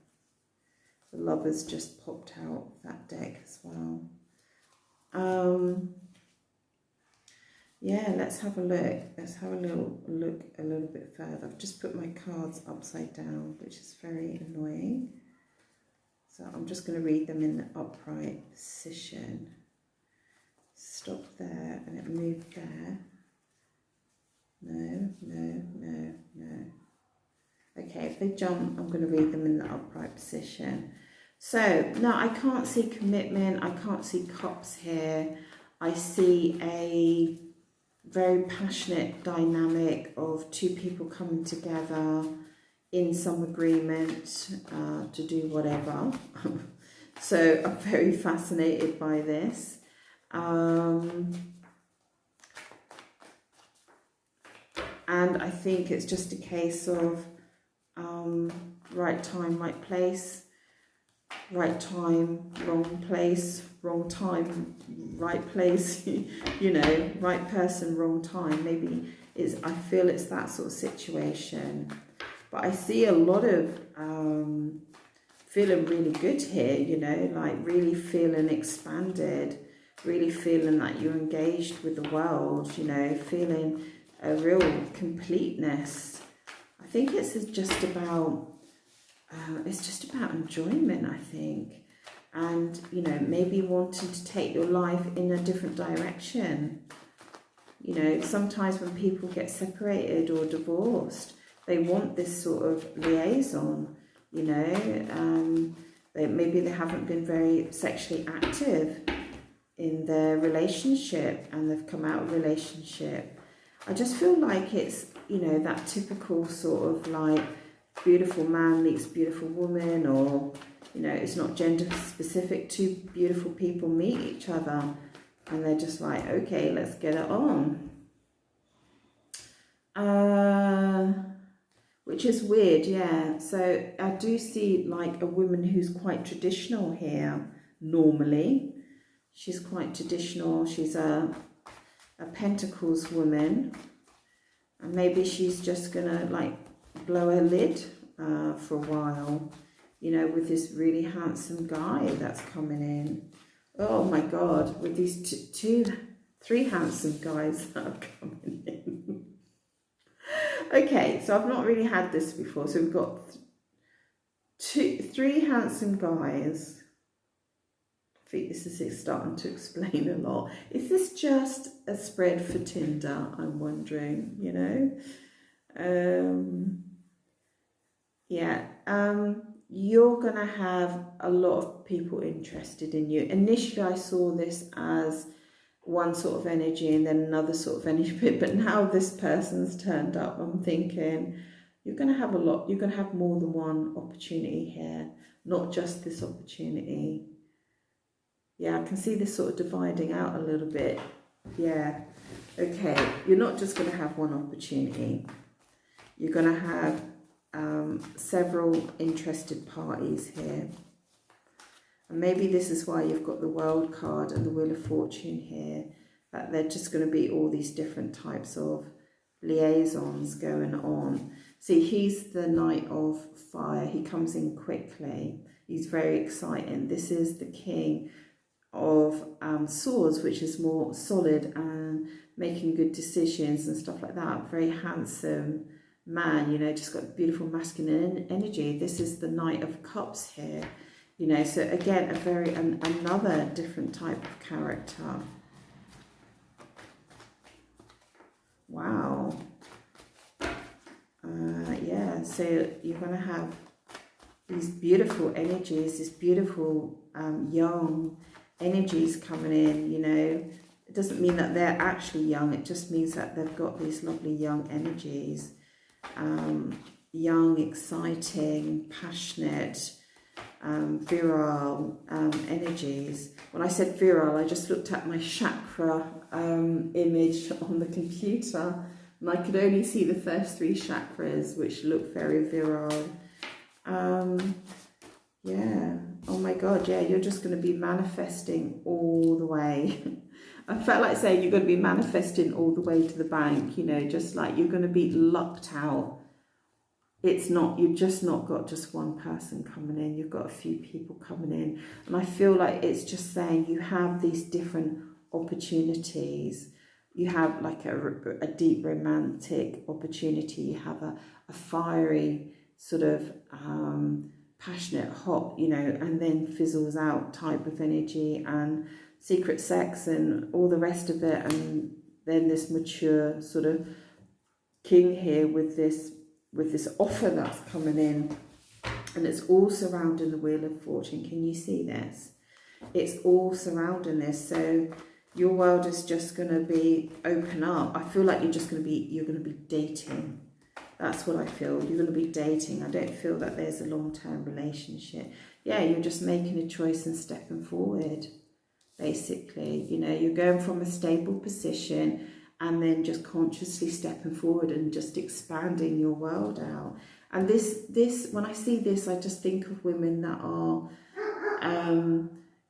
A: The Lovers just popped out that deck as well. Yeah, let's have a look. Let's have a look a little bit further. I've just put my cards upside down, which is very annoying. So I'm just going to read them in the upright position. Stop there and it moved there. No, no, no, no. Okay, if they jump, I'm going to read them in the upright position. So, now I can't see commitment, I can't see cups here. I see a very passionate dynamic of two people coming together in some agreement to do whatever. So, I'm very fascinated by this. And I think it's just a case of right time, right place, right time, wrong place, wrong time, right place, you know, right person, wrong time. Maybe I feel it's that sort of situation. But I see a lot of feeling really good here, you know, like really feeling expanded, really feeling that you're engaged with the world, you know, feeling a real completeness. I think it's just about enjoyment, I think, and you know, maybe wanting to take your life in a different direction. You know, sometimes when people get separated or divorced, they want this sort of liaison. You know, maybe they haven't been very sexually active in their relationship and they've come out of relationship. I just feel like it's, you know, that typical sort of like beautiful man meets beautiful woman, or, you know, it's not gender specific. Two beautiful people meet each other and they're just like, okay, let's get it on. Which is weird, yeah. So I do see like a woman who's quite traditional here, normally. She's quite traditional. She's a Pentacles woman. And maybe she's just gonna like blow her lid for a while, you know, with this really handsome guy that's coming in. Oh my God, with these three handsome guys that are coming in. Okay, so I've not really had this before. So we've got three handsome guys. I think this is starting to explain a lot. Is this just a spread for Tinder? I'm wondering, you know. Yeah, you're going to have a lot of people interested in you. Initially, I saw this as one sort of energy and then another sort of energy, but now this person's turned up. I'm thinking you're going to have a lot, you're going to have more than one opportunity here, not just this opportunity. Yeah, I can see this sort of dividing out a little bit. Yeah, okay, you're not just going to have one opportunity. You're going to have several interested parties here. And maybe this is why you've got the World card and the Wheel of Fortune here, that they're just going to be all these different types of liaisons going on. See, he's the Knight of Fire. He comes in quickly. He's very exciting. This is the King of Swords, which is more solid and making good decisions and stuff like that. Very handsome man, you know, just got beautiful masculine energy. This is the Knight of Cups here. You know, so again, another different type of character. Wow. Yeah, so you're going to have these beautiful energies, this beautiful young energies coming in, you know. It doesn't mean that they're actually young, it just means that they've got these lovely young energies. Young, exciting, passionate, virile energies. When I said virile, I just looked at my chakra image on the computer, and I could only see the first 3 chakras, which look very virile. Yeah, oh my God, yeah, you're just going to be manifesting all the way. I felt like saying you're going to be manifesting all the way to the bank, you know, just like you're going to be lucked out. It's not, you've just not got just one person coming in, you've got a few people coming in. And I feel like it's just saying you have these different opportunities. You have like a deep romantic opportunity, you have a fiery sort of passionate, hot, you know, and then fizzles out type of energy, and secret sex and all the rest of it. And then this mature sort of king here with this offer that's coming in, and it's all surrounding the Wheel of Fortune. Can you see this? It's all surrounding this. So your world is just going to be open up. I feel like you're going to be dating. That's what I feel. You're going to be dating. I don't feel that there's a long-term relationship. Yeah, you're just making a choice and stepping forward, basically. You know, you're going from a stable position and then just consciously stepping forward and just expanding your world out. And this, when I see this, I just think of women that are,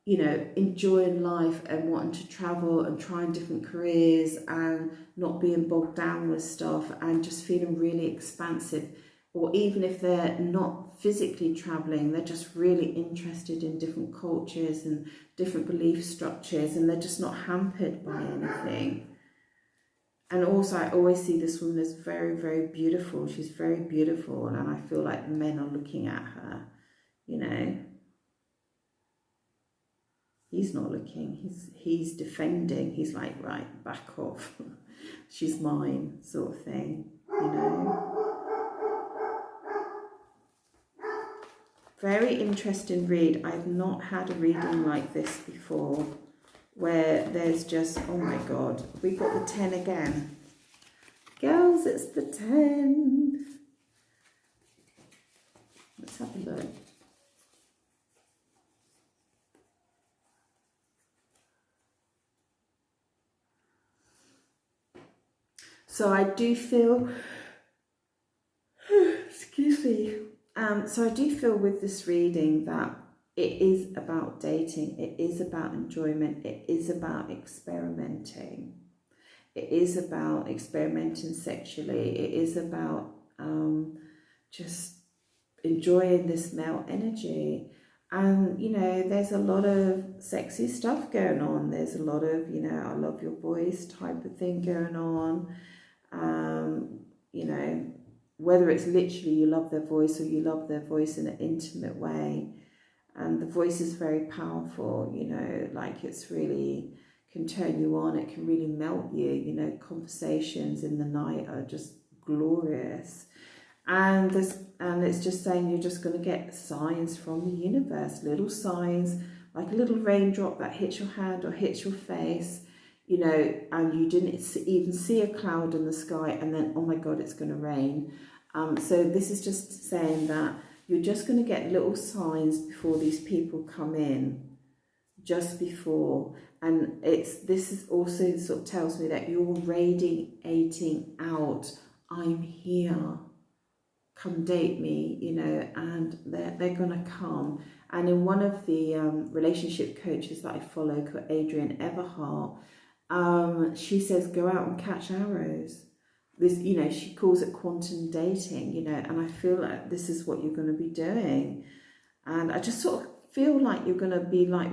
A: you know, enjoying life and wanting to travel and trying different careers and not being bogged down with stuff and just feeling really expansive. Or even if they're not physically traveling, they're just really interested in different cultures and different belief structures, and they're just not hampered by anything. And also, I always see this woman as very, very beautiful. She's very beautiful, and I feel like men are looking at her, you know. He's not looking, he's defending. He's like, right, back off. She's mine, sort of thing, you know. Very interesting read. I've not had a reading like this before, where there's just, oh my God, we got the 10 again. Girls, it's the 10. Let's have a look. So I do feel, excuse me, so I do feel with this reading that it is about dating, it is about enjoyment, it is about experimenting. It is about experimenting sexually, it is about just enjoying this male energy. And, you know, there's a lot of sexy stuff going on. There's a lot of, you know, I love your voice type of thing going on. You know, whether it's literally you love their voice or you love their voice in an intimate way. And the voice is very powerful, you know, like it's really can turn you on, it can really melt you, you know, conversations in the night are just glorious. And it's just saying you're just going to get signs from the universe, little signs, like a little raindrop that hits your hand or hits your face, you know, and you didn't even see a cloud in the sky, and then, oh my God, it's going to rain. So this is just saying that you're just going to get little signs before these people come in, just before. And this is also sort of tells me that you're radiating out, I'm here, come date me, you know, and they're going to come. And in one of the relationship coaches that I follow, called Adrienne Everhart, she says, go out and catch arrows. This, you know, she calls it quantum dating, you know, and I feel like this is what you're going to be doing. And I just sort of feel like you're going to be like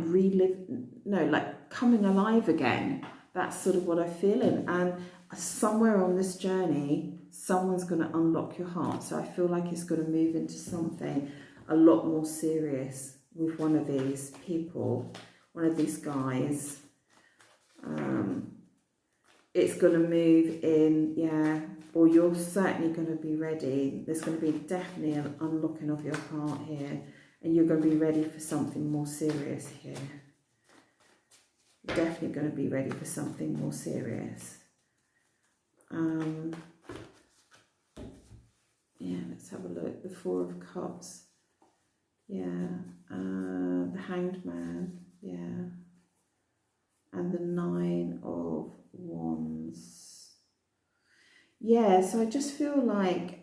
A: like coming alive again. That's sort of what I'm feeling. And somewhere on this journey, someone's going to unlock your heart. So I feel like it's going to move into something a lot more serious, with one of these people, one of these guys. It's going to move in, yeah, or you're certainly going to be ready. There's going to be definitely an unlocking of your heart here, and you're going to be ready for something more serious here. You're definitely going to be ready for something more serious. Yeah, let's have a look. The Four of Cups. Yeah, the Hanged Man. Yeah, and the Nine of Wands. Yeah, so I just feel like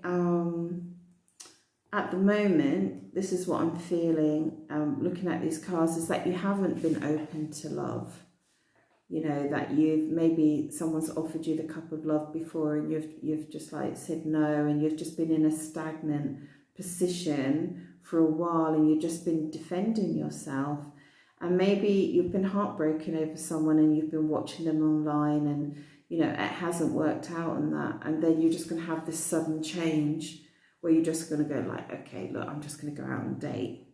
A: at the moment, this is what I'm feeling, looking at these cards, is that you haven't been open to love. You know, that maybe someone's offered you the cup of love before, and you've just like said no, and you've just been in a stagnant position for a while, and you've just been defending yourself. And maybe you've been heartbroken over someone, and you've been watching them online, and you know, it hasn't worked out on that. And then you're just going to have this sudden change where you're just going to go like, okay, look, I'm just going to go out and date.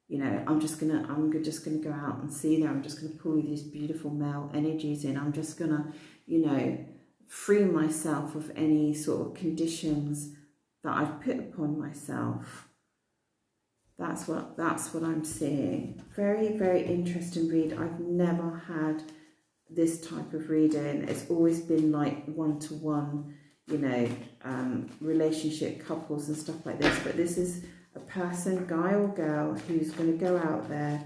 A: You know, I'm just gonna go out and see them. I'm just gonna pull these beautiful male energies in. I'm just gonna, you know, free myself of any sort of conditions that I've put upon myself. That's what I'm seeing. Very, very interesting read. I've never had this type of reading. It's always been like one-to-one, you know, relationship, couples and stuff like this. But this is a person, guy or girl, who's going to go out there,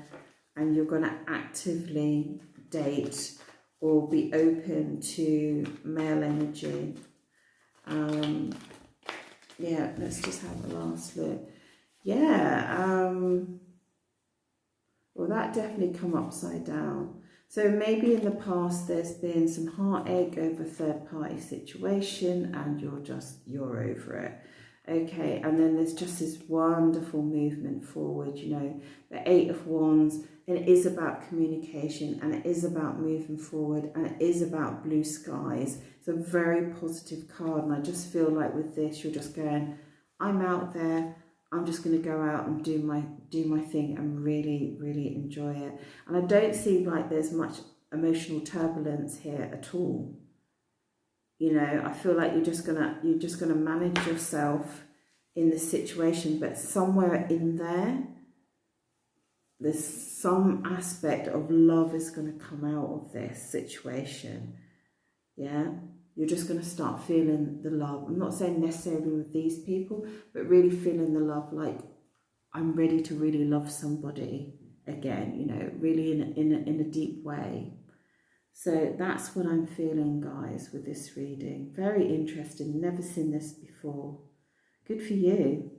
A: and you're going to actively date or be open to male energy. Yeah, let's just have a last look. Yeah, well, that definitely come upside down. So maybe in the past there's been some heartache over a third-party situation, and you're over it. Okay, and then there's just this wonderful movement forward, you know, the Eight of Wands, and it is about communication, and it is about moving forward, and it is about blue skies. It's a very positive card, and I just feel like with this, you're just going, I'm out there, I'm just going to go out and do my thing and really, really enjoy it. And I don't see like there's much emotional turbulence here at all. You know, I feel like you're just gonna manage yourself in this situation, but somewhere in there's some aspect of love is going to come out of this situation. Yeah, you're just going to start feeling the love. I'm not saying necessarily with these people, but really feeling the love, like I'm ready to really love somebody again. You know, really in a deep way. So that's what I'm feeling, guys, with this reading. Very interesting. Never seen this before. Good for you.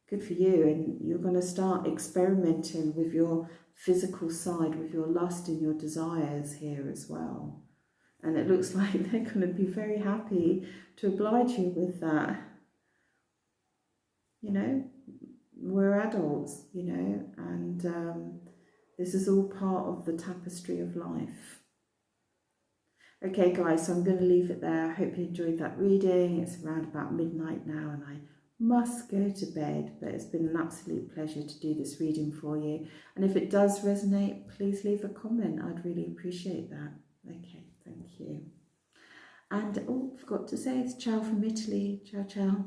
A: Good for you. And you're going to start experimenting with your physical side, with your lust and your desires here as well. And it looks like they're going to be very happy to oblige you with that. You know, we're adults, you know, and this is all part of the tapestry of life. Okay guys, so I'm going to leave it there. I hope you enjoyed that reading. It's around about midnight now, and I must go to bed, but it's been an absolute pleasure to do this reading for you. And if it does resonate, please leave a comment. I'd really appreciate that. Okay, thank you. And oh, forgot to say, it's ciao from Italy. Ciao, ciao.